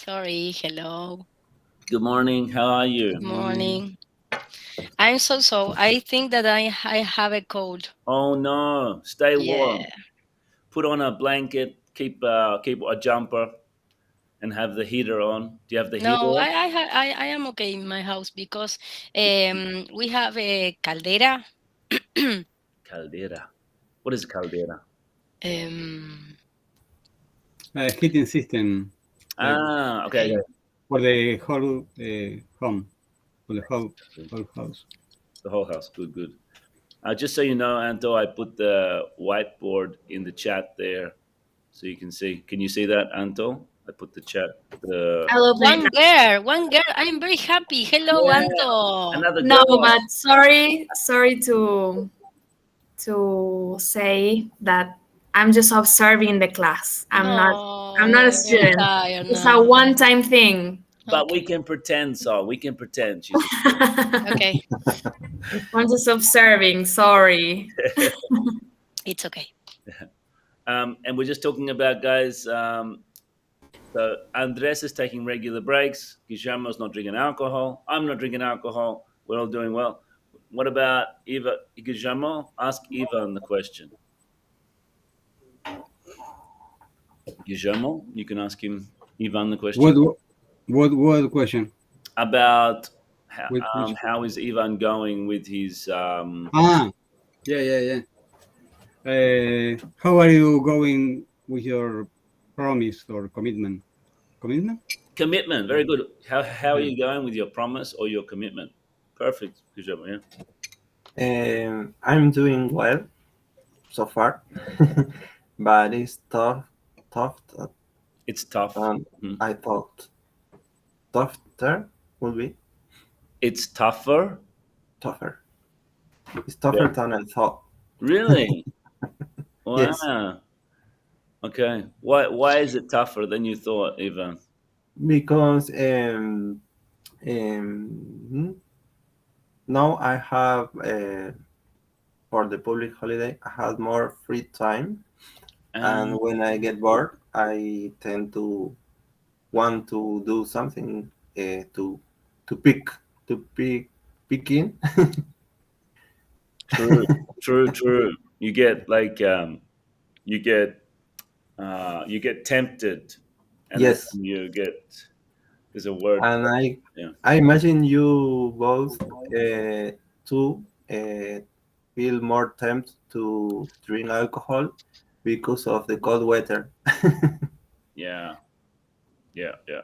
Sorry. Hello. Good morning. How are Good you? morning. I'm so. I think that I have a cold. Oh no, stay Yeah. warm. Put on a blanket. Keep a jumper and have the heater on. Do you have the heater No, on? I am okay in my house because we have a caldera. Caldera. What is caldera? um Heating system, like Okay, okay. okay. for the whole home, for the whole house. The whole house. Good, good. Just so you know, Anto, I put the whiteboard in the chat there, so you can see. Can you see that, Anto? I put the chat. The Hello, Blanca. One girl. I'm very happy. Hello, yeah, Anto. another No, girl. but sorry to say that I'm just observing the class. I'm not a Oh, you're student. tired It's a now. one-time thing. But we Okay. can pretend, so we can pretend she's a student. Okay. I'm just observing. Sorry. It's okay. And we're just talking about guys. So Andres is taking regular breaks. Guillermo's not drinking alcohol. I'm not drinking alcohol. We're all doing well. What about Eva? Guillermo, ask Ivan the question. Guillermo, you can ask him Ivan the What question what question? about Which? how is Ivan going with his Ah, yeah. How are you going with your promise or commitment? Commitment? commitment. Very good. How are Yeah. you going with your promise or your commitment? Perfect, Guillermo. Yeah, I'm doing well so far, but it's tough it's tough. than Mhm. I thought. Tougher will be It's tougher. tougher. It's Yeah. tougher than I thought. Really? Yes, Wow. Okay. Why is it tougher than you thought, Ivan? because hmm, now I have for the public holiday I have more free time, and Um, when I get bored, I tend to want to do something to pick to pick in. true, true. You get you get tempted, and then Yes, you get there's a word and for I it. Yeah. I imagine you both to feel more tempted to drink alcohol because of the cold weather. Yeah. Yeah.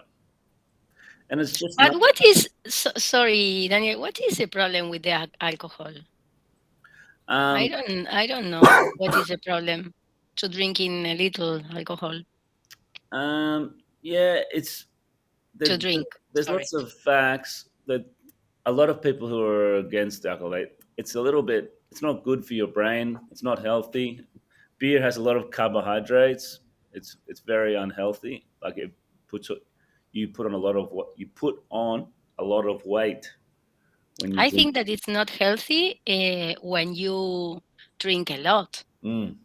And it's just But not. what is sorry, Daniel? What is the problem with the alcohol? Um, I don't know what is the problem to drinking a little alcohol yeah, it's to there's drink. there's Sorry. lots of facts that a lot of people who are against alcohol, it's a little bit, it's not good for your brain. It's not healthy. Beer has a lot of carbohydrates. It's very unhealthy. Like it puts you put on a lot of what you put on a lot of weight when you I drink. think that it's not healthy when you drink a lot. Mm,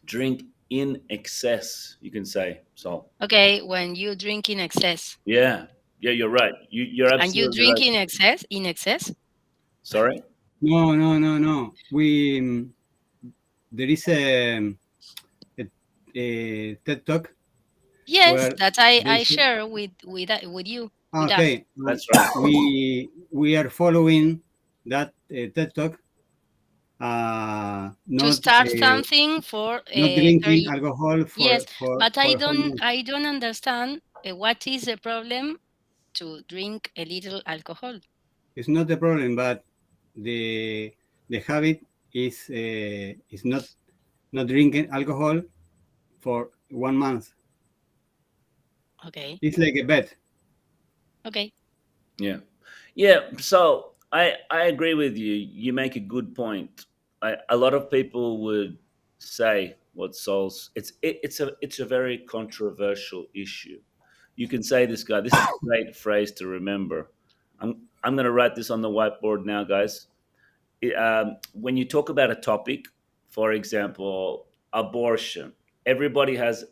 drink in excess, you can say. So Okay, when you drink in excess yeah, you're right. You're and you absolutely drink right. in excess. Sorry. No. We there is a TED talk Yes, where that they I say, share with you with us okay, That's right. we are following that TED talk, to start something for not drinking 30. alcohol Yes, but for a whole month. I don't understand what is the problem to drink a little alcohol. It's not the problem, but the habit is not drinking alcohol for 1 month. Okay, It's like a bet. okay. Yeah. Yeah. So I agree with you. You make a good point. A lot of people would say what Sol's it's a very controversial issue. You can say this guy. This is a great phrase to remember. I'm going to write this on the whiteboard now, guys. When you talk about a topic, for example, abortion, everybody has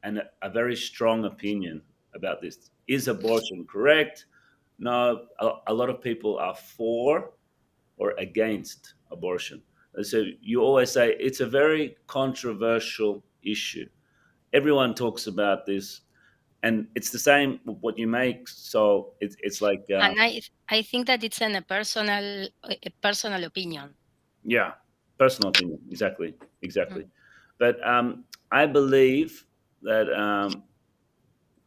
a very strong opinion. about this. Is abortion correct? No, a lot of people are for or against abortion. And so you always say it's a very controversial issue. Everyone talks about this, and it's the same with what you make. So it's like And I think that it's a personal opinion. yeah, personal opinion. Exactly. But I believe that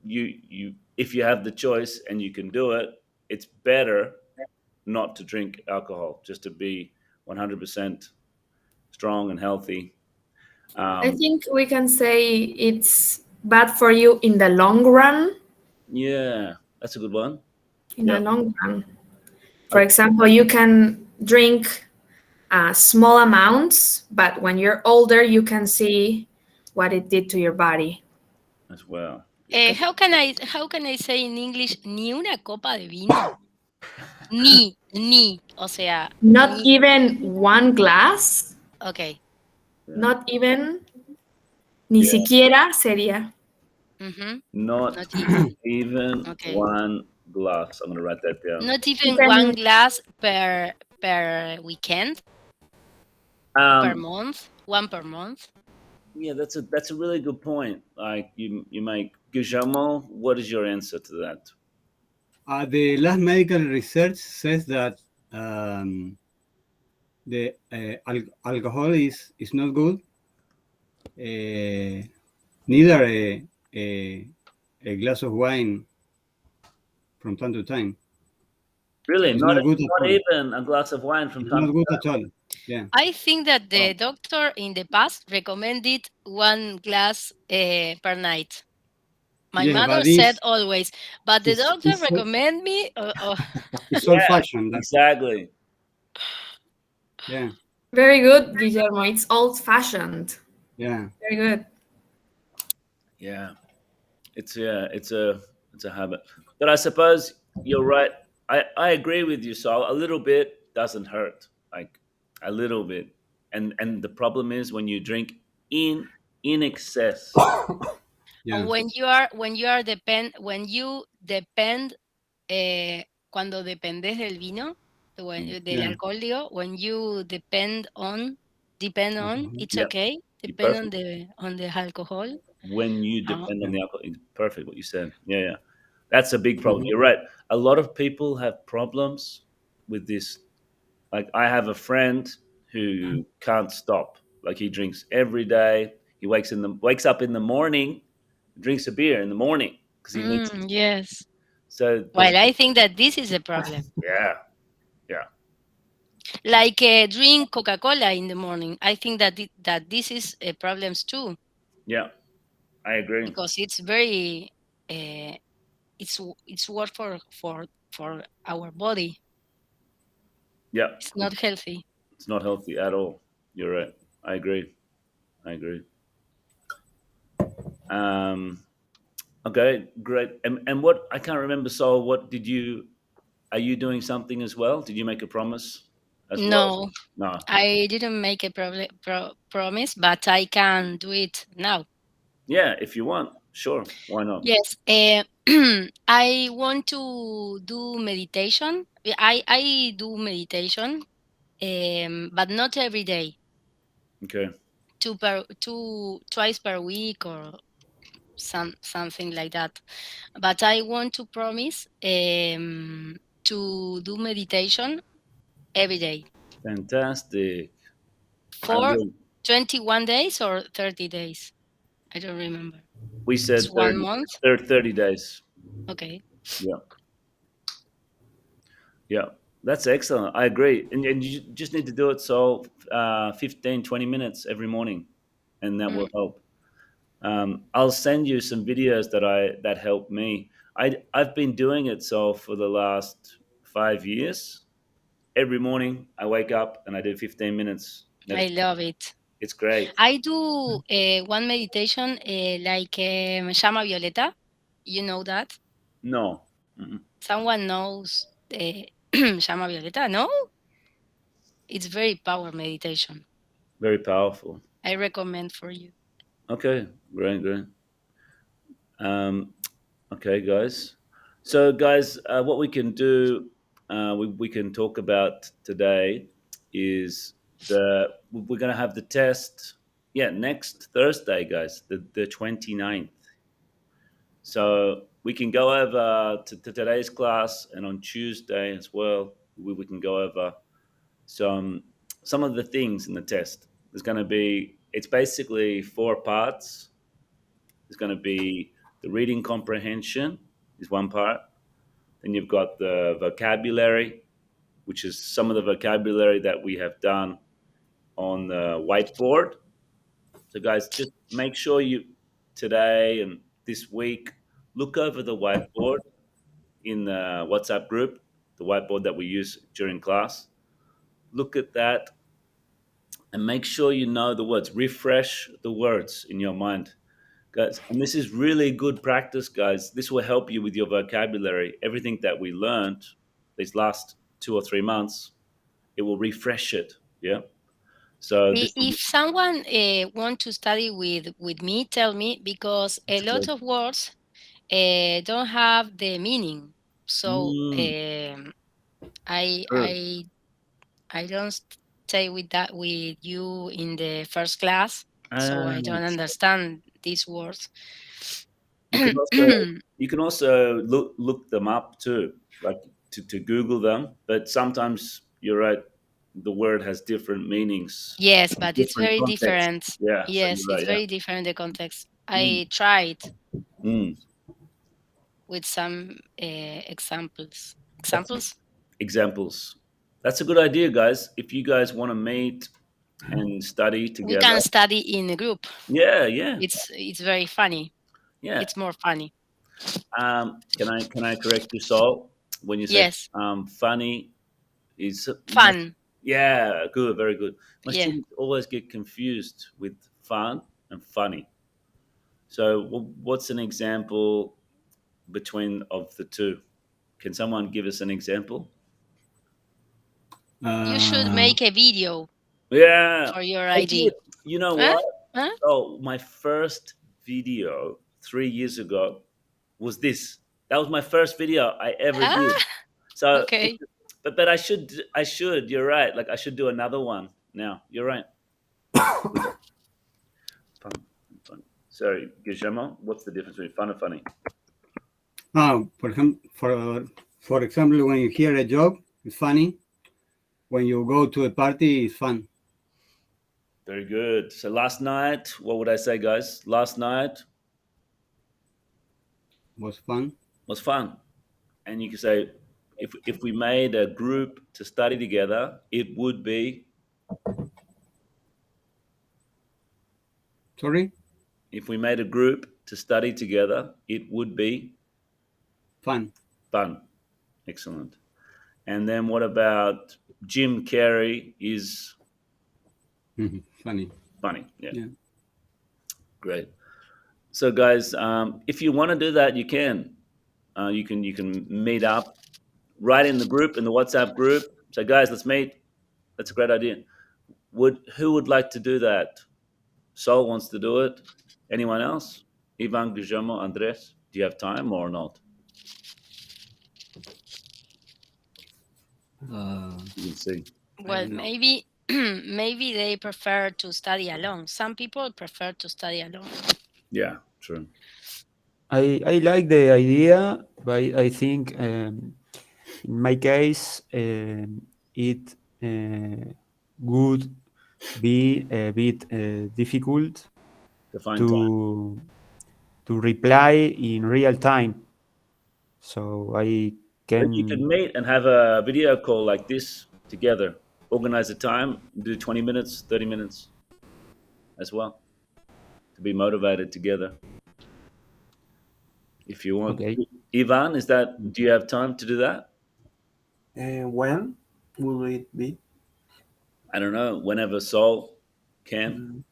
you if you have the choice and you can do it, it's better not to drink alcohol, just to be 100% strong and healthy. I think we can say it's bad for you in the long run. Yeah, that's a good one. In Yeah. the long run. For example, you can drink small amounts, but when you're older, you can see what it did to your body. As well. How can I say in English ni una copa de vino? Ni, o sea, Not ni, even one glass, okay. Yeah. not even, ni Yeah. siquiera sería. Mhm. Not Not even. even Okay. one glass. I'm gonna write that down. Not even Even- one glass per weekend, per month, one per month. Yeah, that's a really good point. Like you make Guillermo. What is your answer to that? The last medical research says that the alcohol is not good. Neither a glass of wine from time to time. Really, It's not not good at all. even a glass of wine from It's time not to good time. at all. Yeah. I think that the doctor in the past recommended one glass per night. My Yes, mother but said this always, but the doctor it's recommend me. it's old fashioned. Exactly. Yeah, Very good, Guillermo. It's old fashioned. yeah. Very good. Yeah, it's a habit. But I suppose you're right. I agree with you. So a little bit doesn't hurt, like a little bit. And the problem is when you drink in excess. Yeah. When you depend, cuando dependes del vino, del Yeah. alcohol, digo, when you depend on, it's Yep. okay. You're Depend perfect. on the alcohol. When you Uh, depend on the alcohol, it's perfect what you said. Yeah. That's a big problem. You're right. A lot of people have problems with this. Like I have a friend who can't stop. Like he drinks every day. He wakes up in the morning, drinks a beer in the morning because he needs. yes. So Well, I think that this is a problem. yeah. Like drink Coca-Cola in the morning. I think that that this is a problems too, Yeah, I agree. because it's very it's work for our body. Yeah, It's not healthy. it's not healthy at all. You're right. I agree. Um, okay, great. And what I can't remember. So, what did you? Are you doing something as well? Did you make a promise as well? No, No. I didn't make a promise, but I can do it now. Yeah, if you want, sure. Why not? Yes, I want to do meditation. I do meditation, but not every day. Okay. Twice per week or something like that. But I want to promise to do meditation every day Fantastic. I for will. 21 days or 30 days. I don't remember. We said It's 1 month. 30 days. Okay. Yeah. That's excellent. I agree. And you just need to do it so 15, 20 minutes every morning, and that will help. I'll send you some videos that helped me. I've been doing it so for the last 5 years. Every morning I wake up and I do 15 minutes. I love it. It's great. I do one meditation like Llama Violeta. You know that? No. Mm-mm. Someone knows Llama Violeta? No? It's very power meditation. Very powerful. I recommend for you. Okay, great. Okay, guys. So, guys, what we can do, we can talk about today is we're going to have the test. Yeah, next Thursday, guys, the 29th. So we can go over to today's class, and on Tuesday as well, we can go over some of the things in the test. There's going to be, it's basically 4 parts. There's going to be the reading comprehension is one part. Then you've got the vocabulary, which is some of the vocabulary that we have done on the whiteboard. So, guys, just make sure you today and this week look over the whiteboard in the WhatsApp group, the whiteboard that we use during class. Look at that and make sure you know the words. Refresh the words in your mind, guys. And this is really good practice, guys. This will help you with your vocabulary. Everything that we learned these last 2 or 3 months, it will refresh it. Yeah. So this If someone want to study with me, tell me, because a lot of words don't have the meaning. So I True. I don't stay with that with you in the first class, so I don't understand these words. You can also look them up too, like to Google them. But sometimes you're right, the word has different meanings. Yes, but it's Different very context. different. Yeah. so Yes, you're it's right, very different, the context. I tried Mm. with some examples. Examples? Examples. That's a good idea, guys. If you guys want to meet and study We together, can study in a group. yeah. It's very funny. Yeah. It's more funny. Can I correct you, Saul? When you say Yes, funny is fun. yeah, good, very good. My Yeah. students always get confused with fun and funny. So, what's an example between of the two? Can someone give us an example? You should make a video Yeah, for your I ID. did. You know Huh? what? Huh? Oh, my first video 3 years ago was this. That was my first video I ever did. Ah, So, okay. but I should. You're right. Like I should do another one now. You're right. Fun. Sorry, Guillermo. What's the difference between fun and funny? For example, when you hear a joke, it's funny. When you go to a party, it's fun. Very good. So last night, what would I say, guys? Last night Was fun. was fun, and you can say, if we made a group to study together, it would be. Sorry? If we made a group to study together, it would be Fun. fun. Excellent. And then what about Jim Carrey is Funny. funny? Yeah. Yeah. Great. So guys, if you want to do that, you can. You can meet up right in the group, in the WhatsApp group. So guys, let's meet. That's a great idea. Who would like to do that? Sol wants to do it. Anyone else? Ivan, Guillermo, Andres, do you have time or not? You can see. Well, don't know. maybe maybe they prefer to study alone. Some people prefer to study alone. Yeah, true. I like the idea, but I think in my case it would be a bit difficult To find time. to reply in real time. So I But you could can meet and have a video call like this together. Organize a time, do 20 minutes, 30 minutes as well to be motivated together. If you want. Okay. Ivan, do you have time to do that? When will it be? I don't know. Whenever Sol can,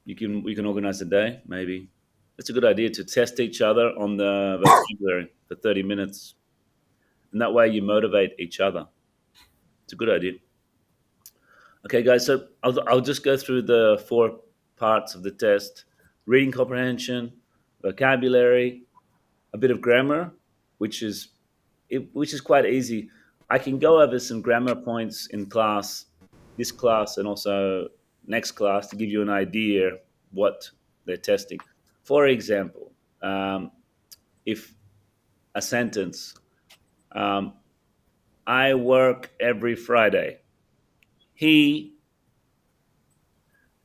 we can organize a day, maybe. It's a good idea to test each other on the vocabulary for 30 minutes. And that way you motivate each other. It's a good idea. Okay, guys, so I'll just go through the 4 parts of the test: reading comprehension, vocabulary, a bit of grammar, which is quite easy. I can go over some grammar points in class, this class, and also next class to give you an idea what they're testing. For example, if a sentence, I work every Friday. He,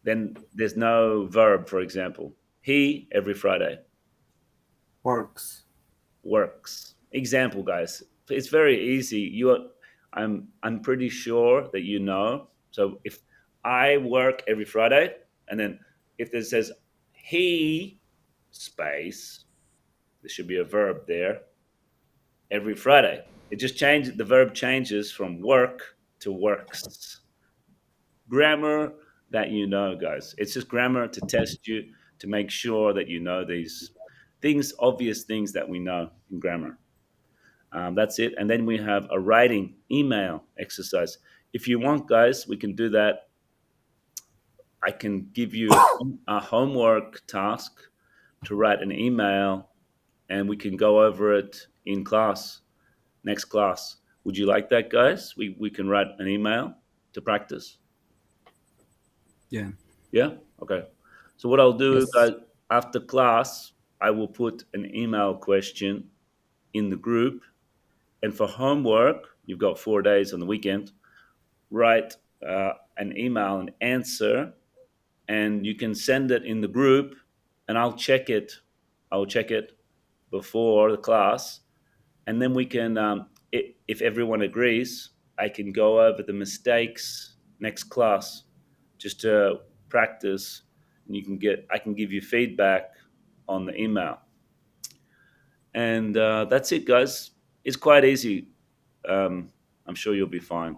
then there's no verb, for example. He every Friday Works. works. Example, guys. It's very easy. I'm pretty sure that you know. So if I work every Friday, and then if it says he space, there should be a verb there. Every Friday, it just changes. The verb changes from work to works. Grammar that you know, guys. It's just grammar to test you, to make sure that you know these things, obvious things that we know in grammar. That's it. And then we have a writing email exercise. If you want, guys, we can do that. I can give you a homework task to write an email, and we can go over it in class, next class. Would you like that, guys? We can write an email to practice. Yeah. Yeah? Okay. So what I'll do, Yes. guys, after class, I will put an email question in the group. And for homework, you've got 4 days on the weekend. Write an email, an answer, and you can send it in the group, and I'll check it. I'll check it before the class, and then we can, if everyone agrees, I can go over the mistakes next class, just to practice, and I can give you feedback on the email. And that's it, guys. It's quite easy. I'm sure you'll be fine.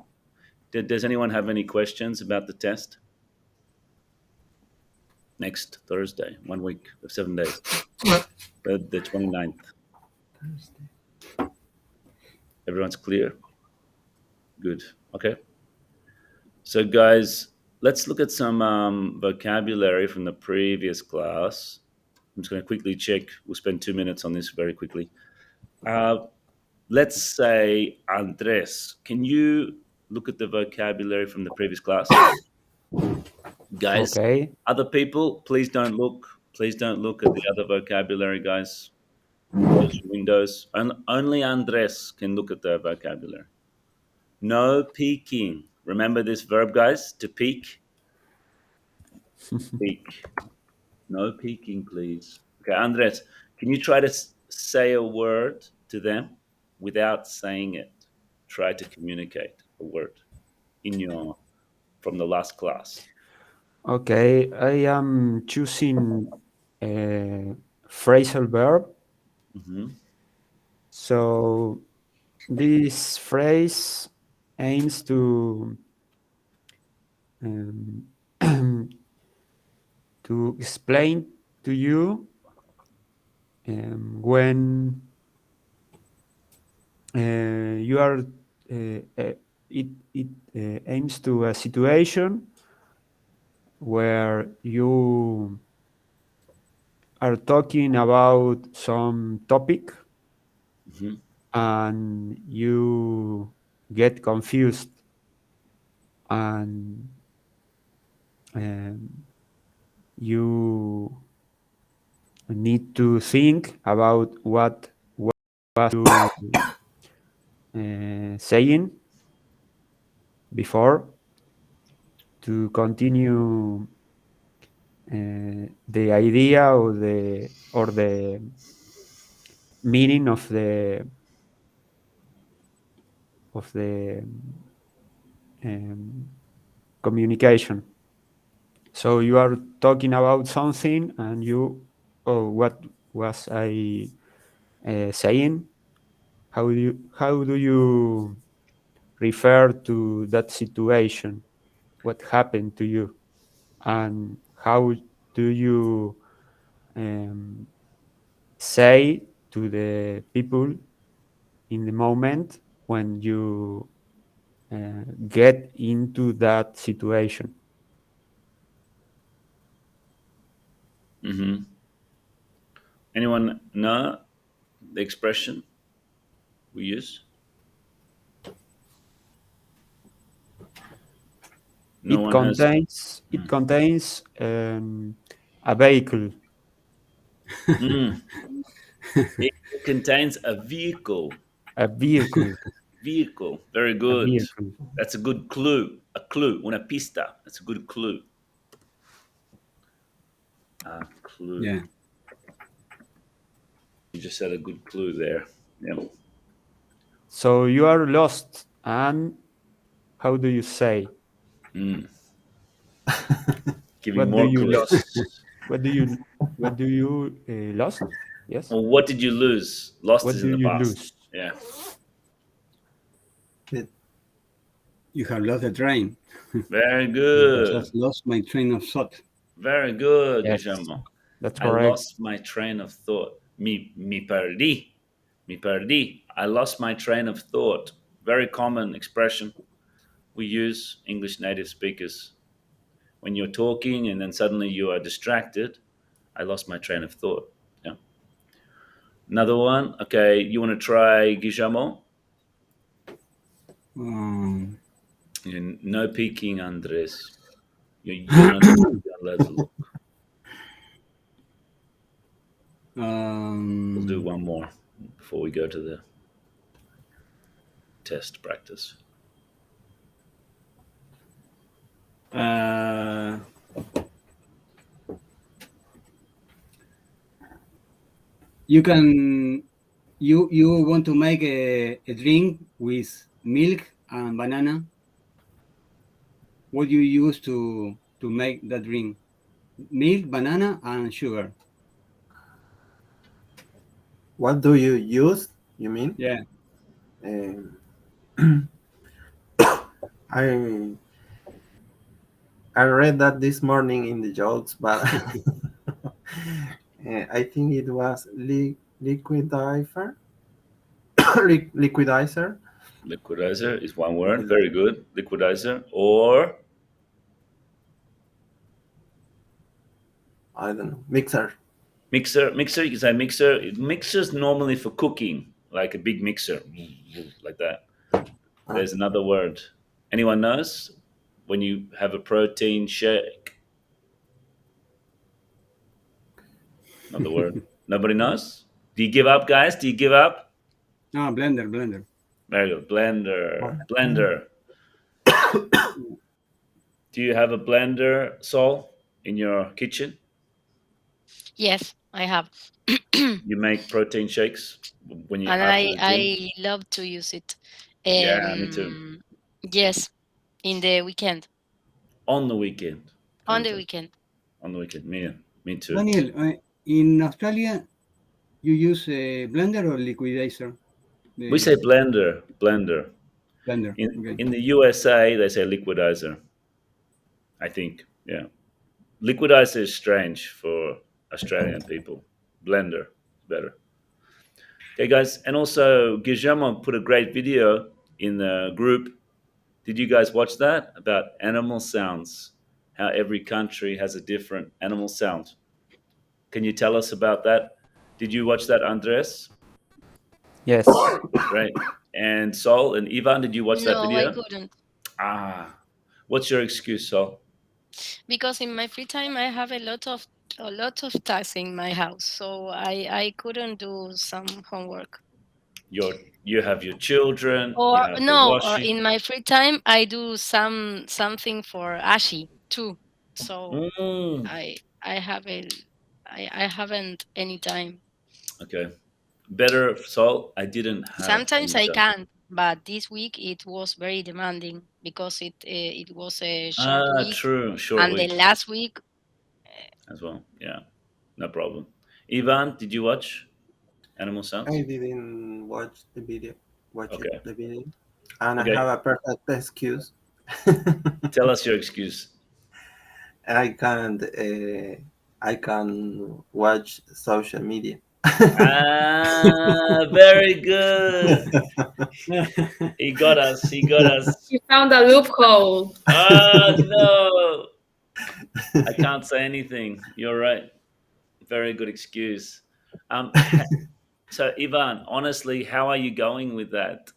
Does anyone have any questions about the test? Next Thursday, 1 week of 7 days, the 29th. Everyone's clear? Good. Okay. So, guys, let's look at some vocabulary from the previous class. I'm just going to quickly check. We'll spend 2 minutes on this very quickly. Let's say Andres. Can you look at the vocabulary from the previous class? Guys, Okay. other people, please don't look. Please don't look at the other vocabulary, guys. Close your windows. Only Andres can look at the vocabulary. No peeking. Remember this verb, guys? To peek. Peek. No peeking, please. Okay, Andres, can you try to say a word to them without saying it? Try to communicate a word from the last class. Okay. I am choosing a phrasal verb. Mhm. So this phrase aims to um, to explain to you when you are it aims to a situation where you are talking about some topic Mhm. and you get confused and you need to think about what was you saying before to continue the idea or the meaning of the communication. So you are talking about something and what was I saying? How do you refer to that situation? What happened to you? And how do you say to the people in the moment when you get into that situation? Mhm. Anyone know? the expression we use? No one has. It contains a vehicle. Mm. It contains a vehicle. A vehicle. Vehicle. Very A good. vehicle. That's a good clue. A clue. Una pista. That's a good clue. A clue. Yeah. You just had a good clue there. Yeah. So you are lost, and how do you say? Mm. Giving What more do you clues. lost? What do you lost? Yes. Well, what did you lose? Lost What is do in the you past. lose? Yeah. You have lost the train. Very I good. just lost my train of thought. Very good, Yes, Guillermo. that's I correct. lost my train of thought. Mi perdí. Mi perdí. I lost my train of thought. Very common expression we use, English native speakers. When you're talking and then suddenly you are distracted, I lost my train of thought. Yeah. Another one. Okay, you want to try Guillermo? No peeking, Andres. You're not allowed to look. We'll do one more before we go to the test practice. You can you want to make a drink with milk and banana. What do you use to make that drink? Milk, banana, and sugar. What do you use? You mean? Yeah. I read that this morning in the jokes, but I think it was liquidizer. Liquidizer. Liquidizer is one word. Very good. Liquidizer. Or I don't know. Mixer. Mixer. You can say mixer. Mixer's normally for cooking, like a big mixer, like that. There's another word. Anyone knows? When you have a protein shake. Another word. Nobody knows? Do you give up, guys? Do you give up? No, blender. Very good. Blender. Do you have a blender, Sol, in your kitchen? Yes, I have. You make protein shakes when you And after the gym? I love to use it. Yeah, me too. Yes, in the weekend. On the weekend. On the weekend. On the weekend. Me too. Daniel, in Australia, you use a blender or liquidizer? We say blender. Blender. In the USA, they say liquidizer. I think. Yeah. Liquidizer is strange for Australian people. Blender is better. Okay, guys. And also, Guillermo put a great video in the group. Did you guys watch that? About animal sounds. How every country has a different animal sound. Can you tell us about that? Did you watch that, Andres? Yes. Great. And Sol and Ivan, did you watch that video? No, I couldn't. What's your excuse, Sol? Because in my free time I have a lot of tasks in my house, so I couldn't do some homework. You have your children. Or you have no, the or washing. in my free time I do something for Ashi too. So I haven't any time. Okay. Better, Sol. I didn't have. Sometimes any I time. can, but this week it was very demanding because it was a short week. True. Short and week the last week as well. Yeah. No problem. Ivan, did you watch Animal Sounds? I didn't watch the video. Okay. The video, and Okay. I have a perfect excuse. Tell us your excuse. I can't watch social media. Very good. He got us. You found a loophole. No. I can't say anything. You're right. Very good excuse. So Ivan, honestly, how are you going with that?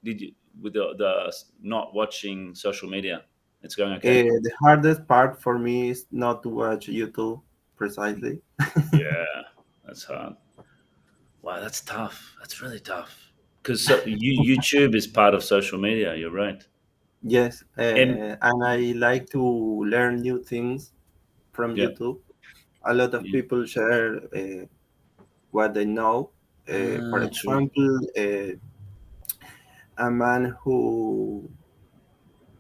Did you with the not watching social media? It's going okay. The hardest part for me is not to watch YouTube precisely. Yeah, that's hard. Wow, that's tough. That's really tough. Because YouTube is part of social media. You're right. Yes, And and I like to learn new things from yeah, YouTube. A lot of yeah. people share what they know. For True. example, a man who,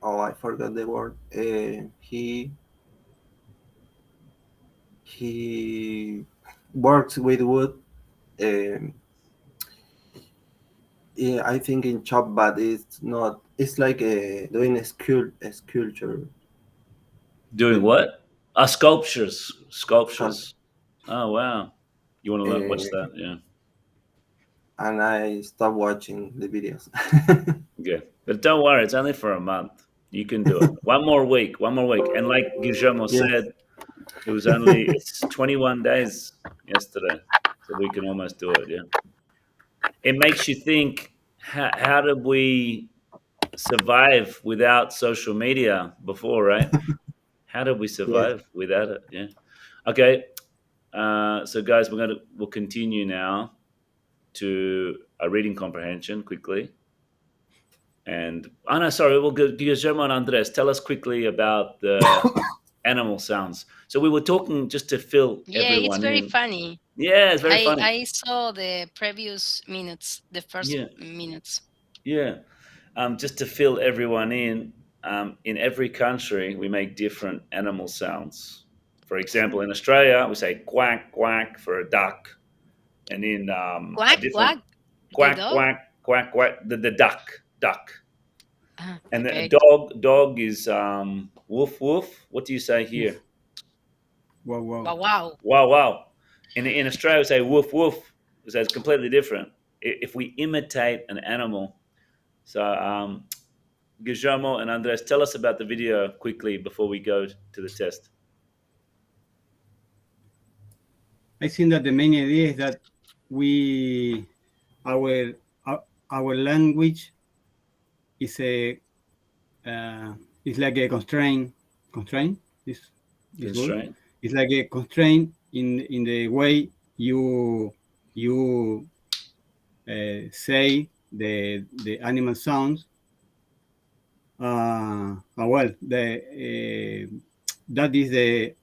oh, I forgot the word. He works with wood. Um, yeah, I think in chop, but it's not. It's like doing a sculpture Doing with wood. what? Sculptures. Sculpture. Sculptures. Oh wow. You want to learn? What's Uh, that? Yeah. and I stopped watching the videos. Yeah. But don't worry, it's only for a month. You can do it. One more week. One more week. And like Guillermo Yes, said, it's 21 days yesterday, so we can almost do it. Yeah. It makes you think. How did we survive without social media before, right? How did we yes. survive without it? Yeah. Okay. So guys, we'll continue now to a reading comprehension quickly. And oh no, sorry, we'll go Guillermo and Andres. Tell us quickly about the animal sounds. So we were talking just to fill Yeah, it's everyone very in. funny. Yeah, it's very I funny. I saw the previous minutes, the first Yeah, minutes. yeah. Just to fill everyone in every country we make different animal sounds. For example, in Australia we say quack quack for a duck, and in a Quack different quack, the quack dog. quack quack quack the duck, and the Okay. dog is woof woof. What do you say Oof. here? Wow, wow. Wow, wow. Wow wow. In Australia we say woof woof. So it's completely different. If we imitate an animal, so Guillermo and Andres, tell us about the video quickly before we go to the test. I think that the main idea is that we our our, our language is a it's like a constraint is good. Constraint. It's like a constraint in the way you say the animal sounds. Well, that is the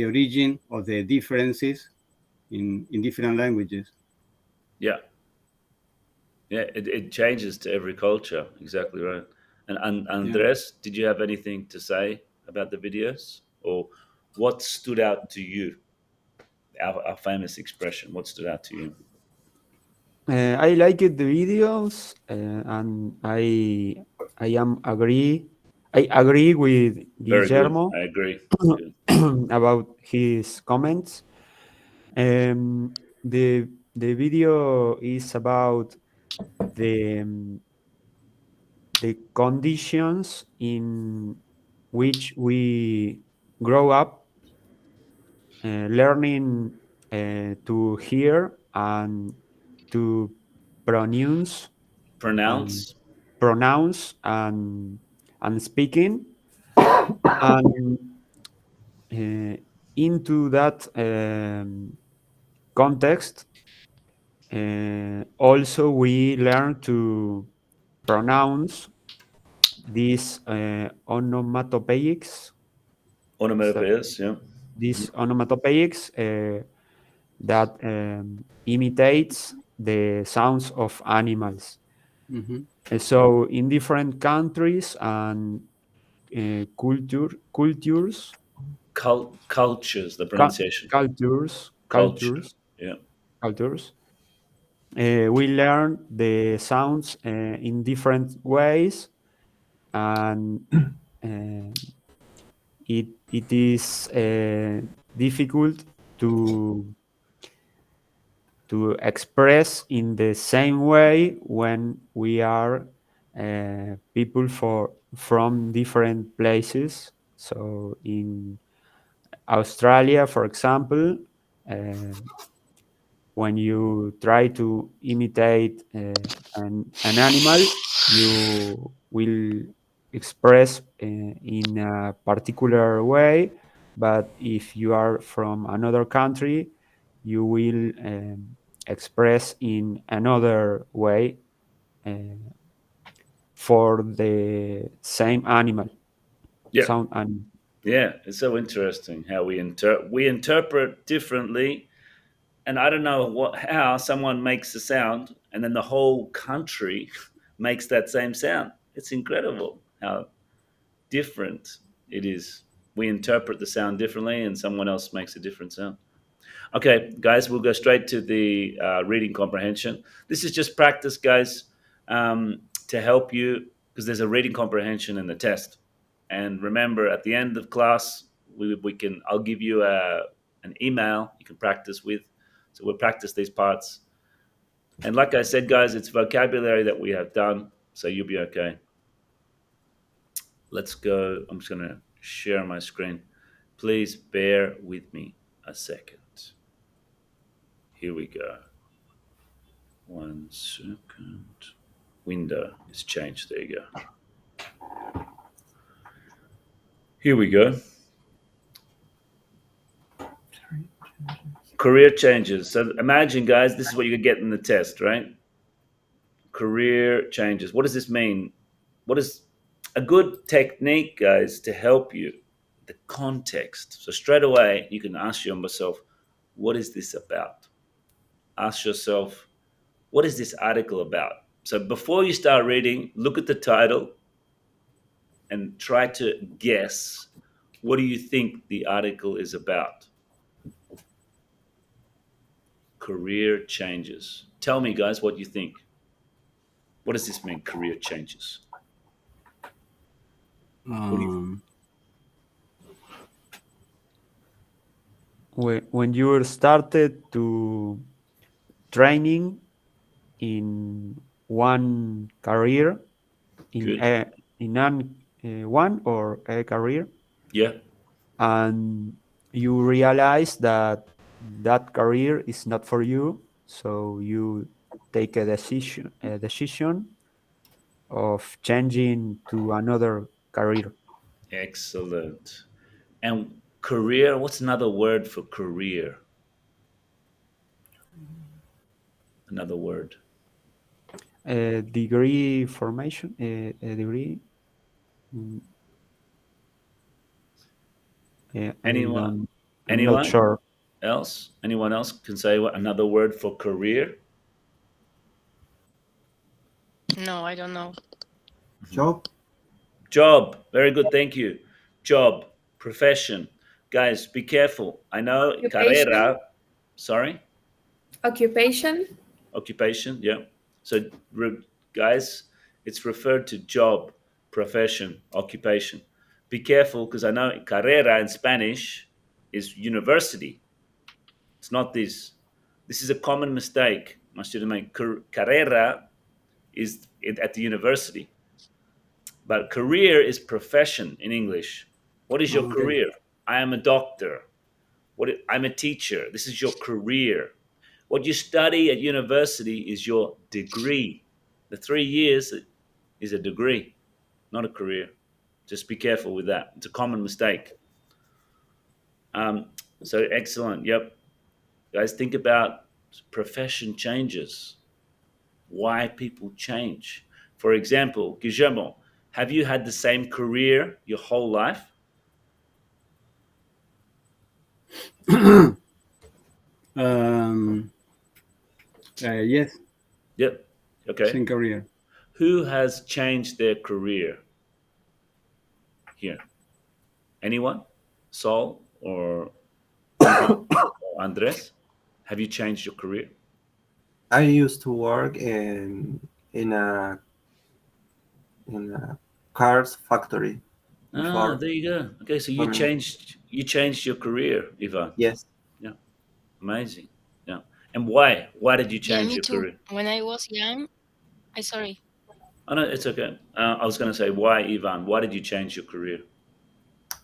origin of the differences in different languages. Yeah. Yeah, it changes to every culture. Exactly right. And Yeah. Andres, did you have anything to say about the videos? Or what stood out to you? Our famous expression. What stood out to you? I liked the videos, and I agree with Very good. Guillermo I agree. Good. about his comments. The video is about the the conditions in which we grow up, learning to hear and to pronounce and Pronounce. pronounce and speaking, and uh, into that context, also we learn to pronounce these onomatopoeics. So Onomatopoeias. Yeah. these onomatopoeics that imitates the sounds of animals. Mm-hmm. So in different countries and cultures, Cultures. The pronunciation. cultures, Culture. Yeah. cultures, we learn the sounds in different ways, and uh, it is difficult to express in the same way when we are people from different places. So in Australia, for example, uh, when you try to imitate an animal, you will express in a particular way. But if you are from another country, you will express in another way uh, for the same animal, Yeah. sound animal. Yeah, it's so interesting how we interpret differently, and I don't know how someone makes a sound, and then the whole country makes that same sound. It's incredible how different it is. We interpret the sound differently, and someone else makes a different sound. Okay, guys, we'll go straight to the reading comprehension. This is just practice, guys, to help you because there's a reading comprehension in the test. And remember, at the end of class, I'll give you an email you can practice with. So we'll practice these parts. And like I said, guys, it's vocabulary that we have done, so you'll be okay. Let's go. I'm just going to share my screen. Please bear with me a second. Here we go. 1 second. Window is changed. There you go. Here we go. Career changes. So imagine, guys, this is what you could get in the test, right? Career changes. What does this mean? What is a good technique, guys, to help you? The context. So straight away, you can ask yourself, what is this about? Ask yourself, what is this article about? So before you start reading, look at the title and try to guess, what do you think the article is about? Career changes. Tell me, guys, what you think. What does this mean, career changes? When you started to training in one career, Good. One or a career, Yeah. and you realize that that career is not for you, so you take a decision of changing to another career. Excellent. And career, what's another word for career? Another word. Degree formation, a degree. mm, Anyone? I'm not Anyone sure. else? Anyone else can say what another word for career? No, I don't know. Job. Job. Very good. Thank you. Job. Profession. Guys, be careful. I know Occupation. carrera. Sorry? Occupation. Occupation. Yeah. So, guys, it's referred to job, profession, occupation. Be careful because I know carrera in Spanish is university. It's not this. This is a common mistake my student make. Carrera is at the university, but career is profession in English. What is your Okay. career? I am a doctor. I'm a teacher. This is your career. What you study at university is your degree. The 3 years is a degree, not a career. Just be careful with that. It's a common mistake. So excellent. Yep. Guys, think about profession changes, why people change. For example, Guillermo, have you had the same career your whole life? Yes, Yep. Okay. same career. Who has changed their career here? Anyone? Saul or Andres? Have you changed your career? I used to work in a cars factory Ah, before. there you go. Okay, so you Um, changed your career, Ivan. yes. Yeah, amazing. Yeah, and why? Why did you Yeah, change me your too. career? When I was young, I sorry. Oh no, it's okay. I was going to say why, Ivan? Why did you change your career?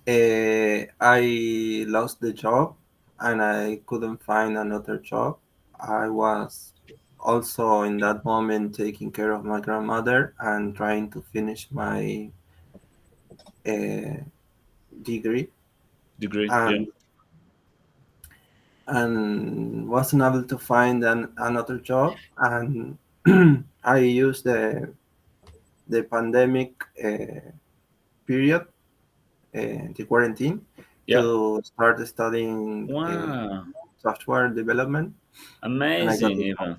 I lost the job and I couldn't find another job. I was also in that moment taking care of my grandmother and trying to finish my uh, degree, Degree. Yeah. and wasn't able to find another job. And I used the pandemic period, the quarantine, Yeah. to start studying Wow. software development, and I got Amazing, it. Ivan.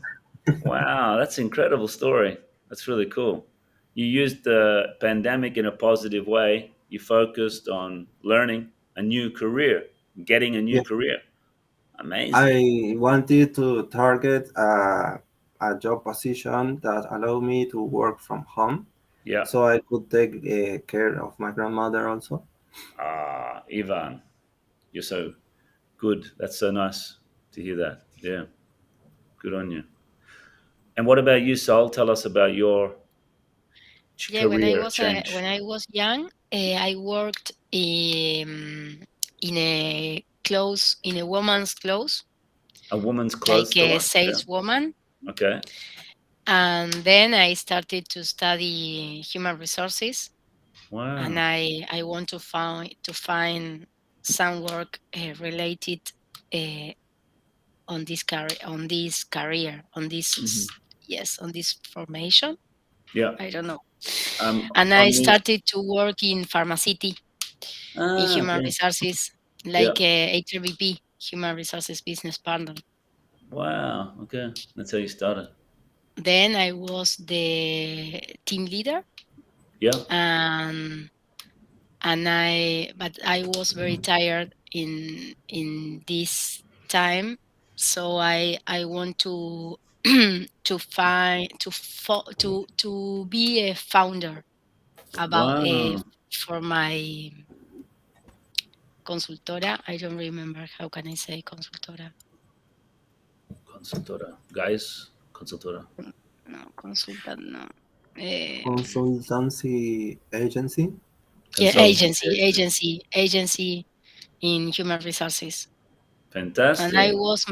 Wow, that's an incredible story. That's really cool. You used the pandemic in a positive way. You focused on learning a new career, getting a new Yeah, career. Amazing. I wanted to target a job position that allowed me to work from home, Yeah. so I could take care of my grandmother also. Ah, Ivan, you're so good. That's so nice to hear that. Yeah, good on you. And what about you, Sol? Tell us about your Yeah, career when change. I was young, I worked in a woman's clothes, A woman's clothes like a store. Yeah. saleswoman. Okay. And then I started to study human resources, and Wow. I want to find some work related uh, on this Hmm. yes, on this formation. Yeah. I don't know. And I On the. started to work in pharmacy in Ah, human okay. resources, Yeah. like HRBP, Human Resources Business Partner. Wow. Okay. That's how you started. Then I was the team leader, Yeah. and but I was very tired in this time, so I want to to find to be a founder about a Wow. for my consultora. I don't remember how can I say consultora. Consultora. Guys, consultora. No, consultant, no. Consultancy agency. Yeah, Consultancy agency. agency in human resources, and I Fantastic. was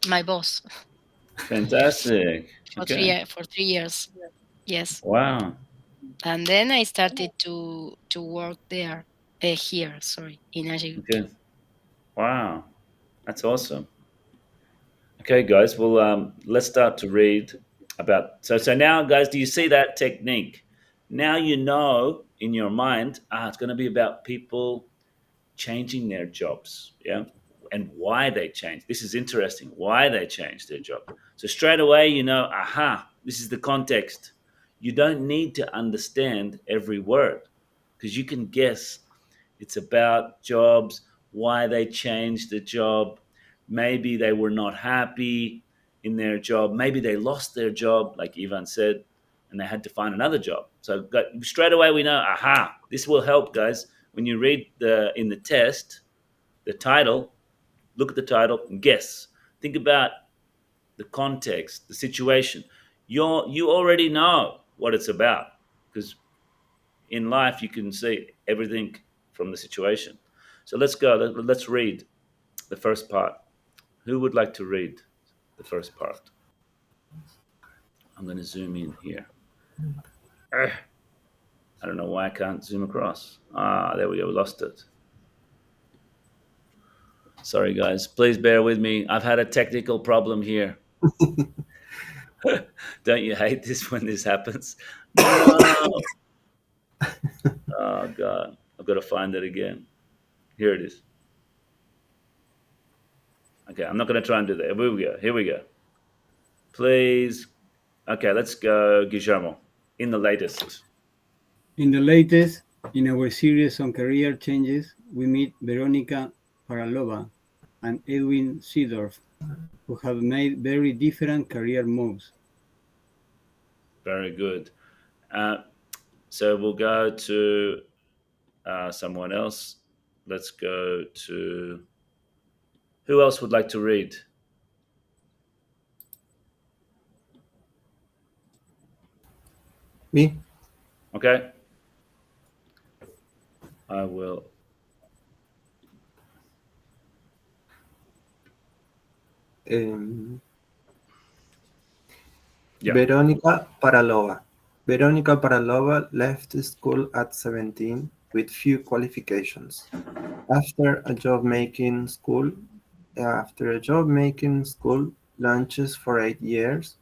my boss Fantastic. for Okay. for 3 years. Yes, Wow. and then I started to work there, here. Sorry, in Ajic. Okay. Wow. That's awesome. Okay, guys. Well, let's start to read about. So now, guys, do you see that technique? Now you know in your mind, it's going to be about people changing their jobs, yeah, and why they changed. This is interesting. Why they changed their job. So straight away, you know, aha, this is the context. You don't need to understand every word because you can guess it's about jobs, why they changed the job. Maybe they were not happy in their job. Maybe they lost their job, like Ivan said, and they had to find another job. So straight away we know, aha, this will help, guys. When you read in the test, the title, look at the title and guess. Think about the context, the situation. You already know what it's about because in life you can see everything from the situation. So let's go. Let's read the first part. Who would like to read the first part? I'm going to zoom in here. Ugh, I don't know why I can't zoom across. There we go. We lost it. Sorry, guys. Please bear with me. I've had a technical problem here. Don't you hate this when this happens? No. Oh, God. I've got to find it again. Here it is. Okay, I'm not going to try and do that. Here we go. Here we go. Please. Okay, let's go, Guillermo. In the latest. In the latest, in our series on career changes, we meet Veronica Paralova and Edwin Seedorf, who have made very different career moves. Very good. Uh, so we'll go to someone else. Let's go to. Who else would like to read? Me. Okay. I will. Um, Yeah. Veronica Paralova. Veronica Paralova left school at 17 with few qualifications. After a job making school, after a job making school lunches for 8 years,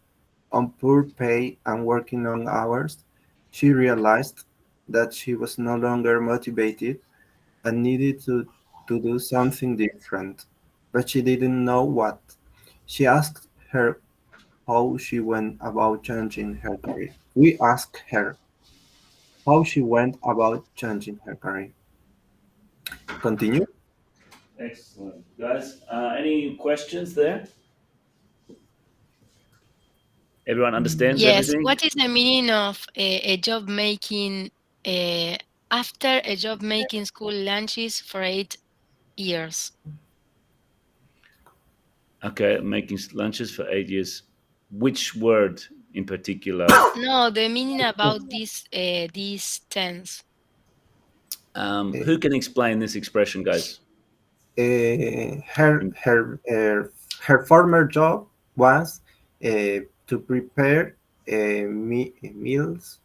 on poor pay and working long hours, she realized that she was no longer motivated and needed to do something different, but she didn't know what. She asked her how she went about changing her career. We asked her how she went about changing her career. Continue. Excellent, guys. Any questions there? Everyone understands Yes. everything? What is the meaning of a job making uh, after a job making school lunches for 8 years? Okay, making lunches for 8 years. Which word in particular? No, the meaning about this tense. Uh, Who can explain this expression, guys? her, her, her former job was to prepare meals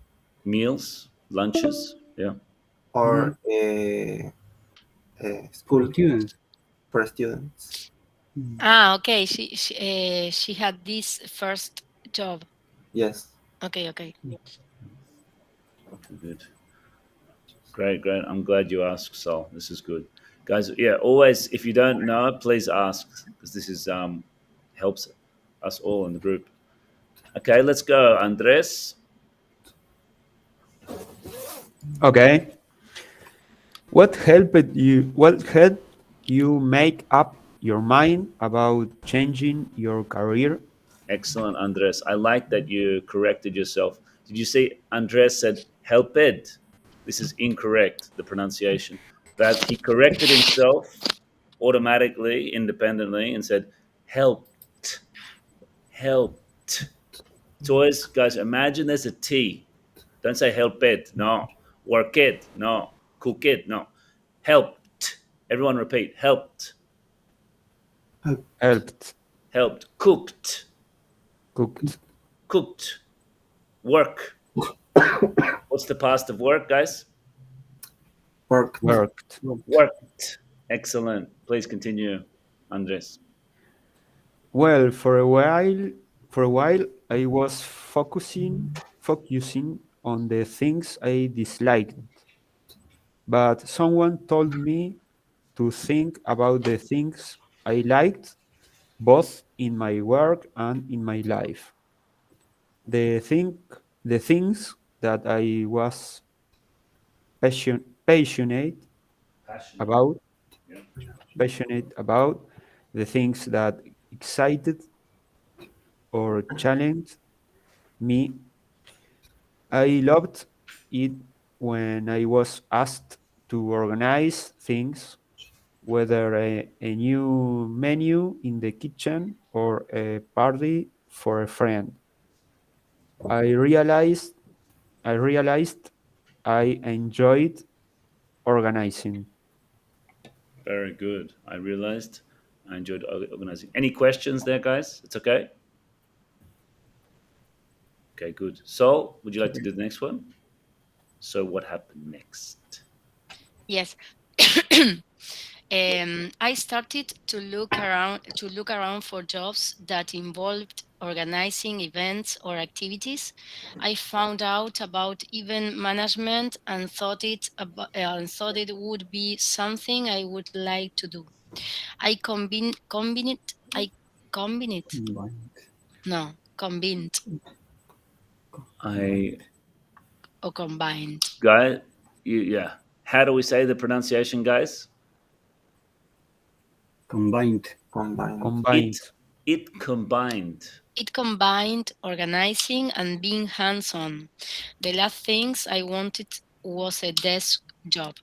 Meals, lunches. Yeah. Mhm. or For school students. for students. Mhm. Ah, okay. She had this first job. Yes. Okay, okay. Good. Great, great. I'm glad you asked, Sol. This is good, guys. Yeah, always. If you don't know, please ask because this is helps us all in the group. Okay, let's go, Andres. Okay. What helped you make up your mind about changing your career? Excellent, Andres. I like that you corrected yourself. Did you see Andres said helped? This is incorrect, the pronunciation. But he corrected himself automatically, independently, and said helped. Helped. It's always, guys, imagine there's a T. Don't say help it, no. Work it, no. Cook it, no. Helped. Everyone repeat. Helped. Helped, Helped. Cooked. cooked, Cooked. Work. What's the past of work, guys? Worked. worked. Worked. Excellent. Please continue, Andres. Well, for a while, I was focusing on the things I disliked, but someone told me to think about the things I liked, both in my work and in my life. The thing, the things that I was passionate Passionate. about, Yeah. the things that excited or challenged me. I loved it when I was asked to organize things, whether a new menu in the kitchen or a party for a friend. I realized I realized I enjoyed organizing. Very good. I realized I enjoyed organizing. Any questions there, guys? It's okay. Okay, good. So, would you like to do the next one? So, what happened next? Yes. I started to look around for jobs that involved organizing events or activities. I found out about event management and thought it would be something I would like to do. I combined Combined. no combined I, or combined. guy, yeah. How do we say the pronunciation, guys? Combined. Combined. It, Combined. it combined. It combined organizing and being hands-on. The last things I wanted was a desk job.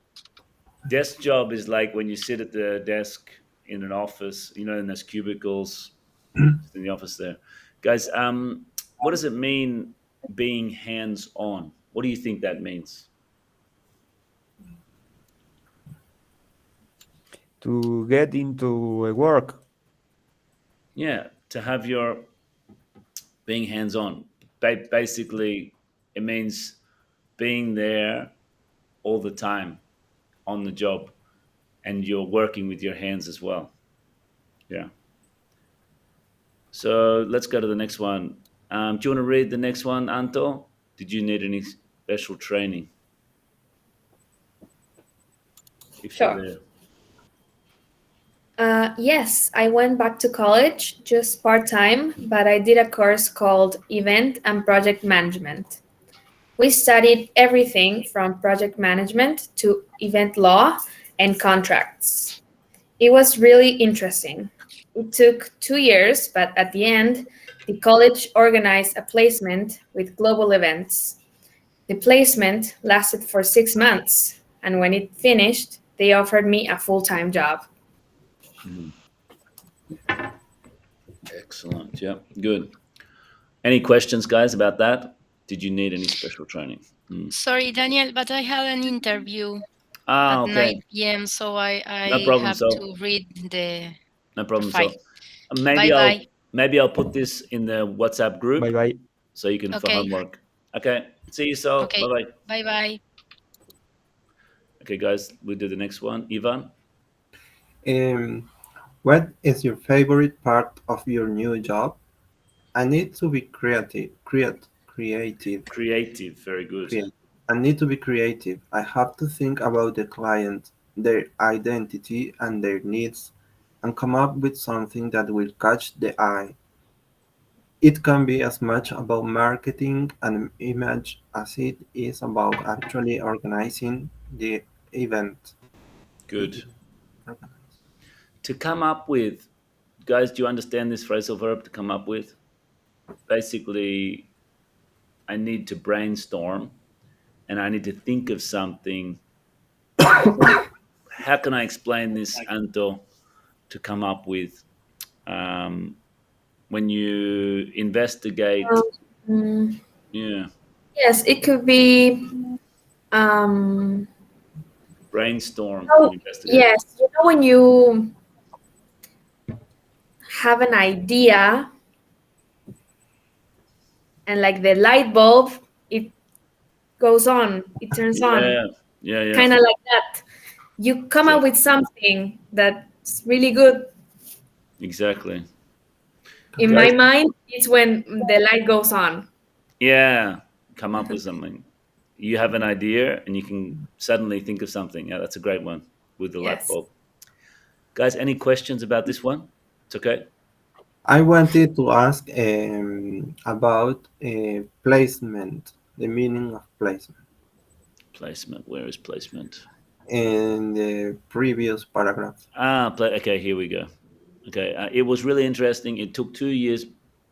Desk job is like when you sit at the desk in an office, in those cubicles, just in the office there. Guys, what does it mean being hands on? What do you think that means? To get into a work, Yeah, to have your being hands on. Basically, it means being there all the time on the job, and you're working with your hands as well. Yeah. So let's go to the next one. Do you want to read the next one, Anto? Did you need any special training? If you're Sure. there. Yes, I went back to college just part time, but I did a course called Event and Project Management. We studied everything from project management to event law and contracts. It was really interesting. It took 2 years, but at the end, the college organized a placement with global events. The placement lasted for 6 months, and when it finished, they offered me a full time job. Mhm. Excellent. Yeah, good. Any questions, guys, about that? Did you need any special training? Sorry, Daniel, but I have an interview Ah, at okay. 9 p.m., so No I problem. have So to read no the problem. file. So Bye bye. maybe I'll put this in the WhatsApp Bye group bye. so you can for Okay. homework. Okay. See you. So bye Okay. bye. Bye bye. Okay, guys, we do the next one. Ivan. Um, what is your favorite part of your new job? I need to be Creative. Very good. creative. I need to be creative. I have to think about the client, their identity, and their needs, and come up with something that will catch the eye. It can be as much about marketing and image as it is about actually organizing the event. Good. To come up with, guys, do you understand this phrasal verb to come up with? Basically, I need to brainstorm and I need to think of something. How can I explain this, Anto, to come up with um, when you investigate? Um, Yeah, yes, it could be. Um, brainstorm and oh, investigate. yes, you know when you have an idea and like the light bulb, it goes on, it turns on, Yeah, yeah, yeah. kind of like that. You come up Exactly. with something that's really good. Exactly. In my Guys, mind, it's when the light goes on. yeah, come up with something. You have an idea and you can suddenly think of something. Yeah, that's a great one with the light Yes. bulb. Guys, any questions about this one? It's okay. I wanted to ask about placement, the meaning of placement Placement. Where is placement? in the previous paragraph. Okay, here we go. Okay, it was really interesting. It took 2 years,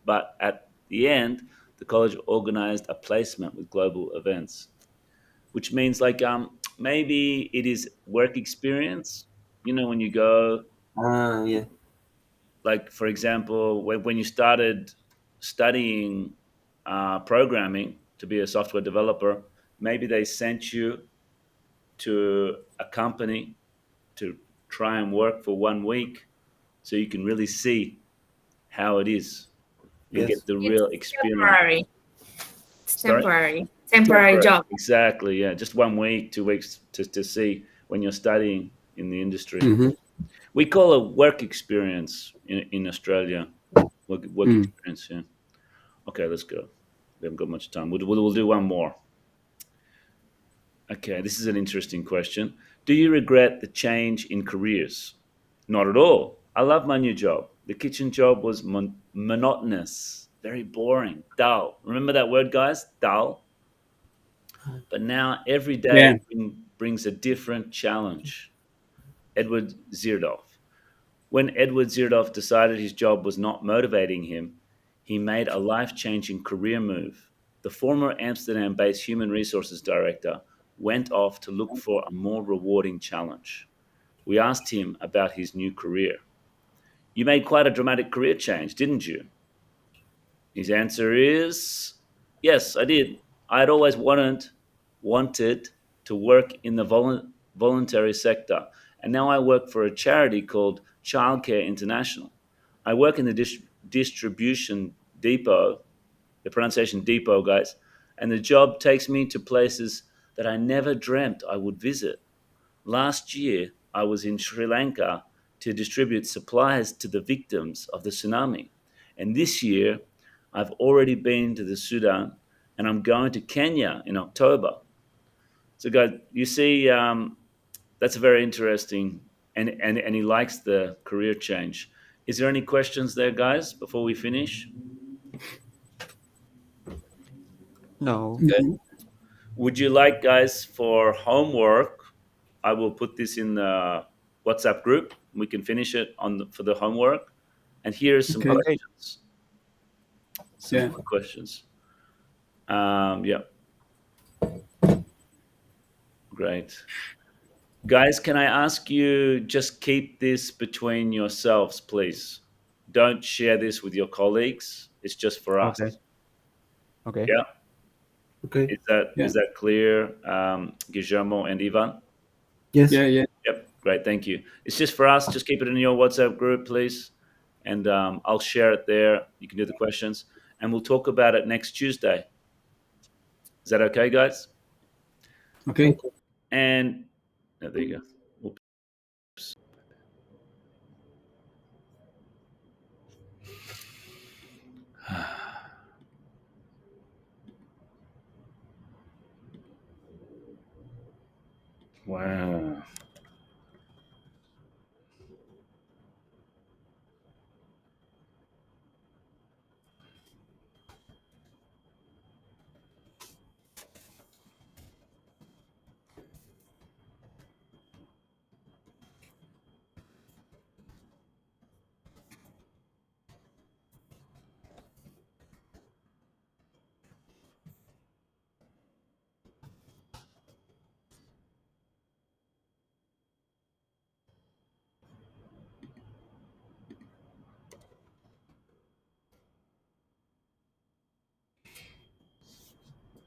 but at the end, the college organized a placement with global events, which means like maybe it is work experience. You know, when you go, Ah, yeah. like for example, when you started studying programming to be a software developer, maybe they sent you to a company to try and work for 1 week so you can really see how it is and Yes. get the It's real experience. temporary. It's Sorry? temporary. Temporary Temporary. job. Exactly. Yeah. Just 1 week, 2 weeks to see when you're studying in the industry. Mm-hmm. We call it work experience in Australia. Work Mm. experience. Yeah. Okay, let's go. We haven't got much time. We'll do one more. Okay, this is an interesting question. Do you regret the change in careers? Not at all. I love my new job. The kitchen job was monotonous, very boring, dull. Remember that word, guys? Dull. But now every Yeah. day brings a different challenge. Edward Zierdoff. When Edward Zierdoff decided his job was not motivating him, he made a life changing career move. The former Amsterdam based human resources director went off to look for a more rewarding challenge. We asked him about his new career. You made quite a dramatic career change, didn't you? His answer is yes, I did. I had always wanted to work in the voluntary sector, and now I work for a charity called Childcare International. I work in the distribution depot, the pronunciation depot, guys, and the job takes me to places that I never dreamt I would visit. Last year, I was in Sri Lanka to distribute supplies to the victims of the tsunami. And this year, I've already been to the Sudan and I'm going to Kenya in October. So, guys, you see, that's very interesting. And he likes the career change. Is there any questions there, guys, before we finish? No. Okay. Would you like, guys, for homework? I will put this in the WhatsApp group. We can finish it for the homework. And here's some Okay. Okay. questions. Some Yeah. good questions. Yeah, great. Guys, can I ask you just keep this between yourselves, please? Don't share this with your colleagues. It's just for Okay. us. Okay. Yeah, Okay. is that Yeah. is that clear, Guillermo and Ivan? Yes. Yeah. Yeah. Yep, great, thank you. It's just for us. Just keep it in your WhatsApp group, please, and I'll share it there. You can do the questions, and we'll talk about it next Tuesday. Is that okay, guys? Okay. And there you go. Oops. Wow.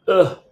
Ugh.